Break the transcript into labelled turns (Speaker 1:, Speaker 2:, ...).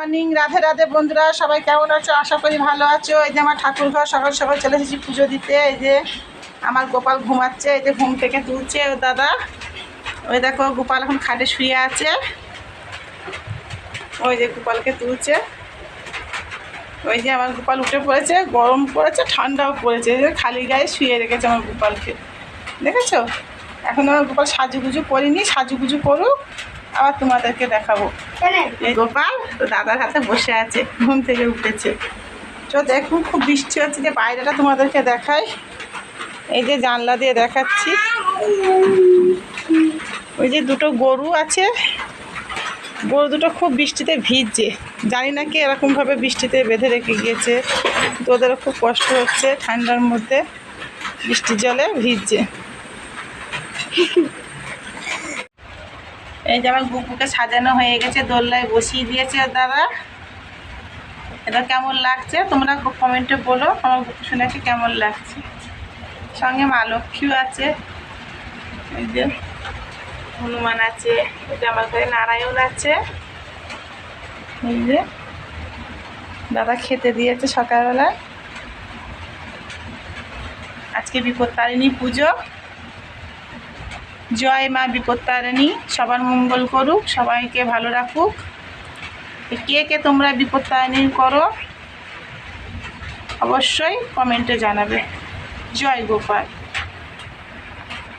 Speaker 1: Morning, Radhe Radhe বন্ধুরা, সবাই কেমন আছো? আশা করি ভালো আছো। এই যে আমার ঠাকুর ঘর সকাল সকাল চলে এসেছি পুজো দিতে। এই যে আমার গোপাল ঘুমাচ্ছে, এই যে ঘুম থেকে তুলছে ও দাদা। ওই দেখো গোপাল এখন খাটে শুয়ে আছে, ওই যে গোপালকে তুলছে। ওই যে আমার গোপাল উঠে পড়েছে, গরম পড়েছে ঠান্ডাও পড়েছে, এই যে খালি গায়ে শুয়ে রেখেছে আমার গোপালকে, দেখেছো? এখন আমার গোপাল সাজুগুজু করিনি, সাজুগুজু করুক, আবার তোমাদেরকে দেখাবো। এই গোপাল তো দাদার হাতে বসে আছে, ঘুম থেকে উঠেছে। চো দেখুন, খুব বৃষ্টি হচ্ছে, যে বাইরেটা তোমাদেরকে দেখাই। এই যে জানলা দিয়ে দেখাচ্ছি, ওই যে দুটো গরু আছে, গরু দুটো খুব বৃষ্টিতে ভিজছে। জানি না কি এরকমভাবে বৃষ্টিতে বেঁধে রেখে গিয়েছে, তো ওদেরও খুব কষ্ট হচ্ছে, ঠান্ডার মধ্যে বৃষ্টির জলে ভিজছে। এই যে আমার বুকুকে সাজানো হয়ে গেছে, দোলনায় বসিয়ে দিয়েছে দাদা। এটা কেমন লাগছে তোমরা কমেন্টে বলো, আমার বুকু শুনেছি কেমন লাগছে। সঙ্গে মা লক্ষ্মীও আছে, এই যে হনুমান আছে, এই যে আমার ঘরে নারায়ণ আছে। এই যে দাদা খেতে দিয়েছে সকালবেলা। আজকে বিপত্তারিণী পুজো। জয় মা বিপত্তারিণী, সবার মঙ্গল করুক, সবাইকে ভালো রাখুক। কে কে তোমরা বিপত্তারিণী করো অবশ্যই কমেন্টে জানাবে। জয় গোপাল।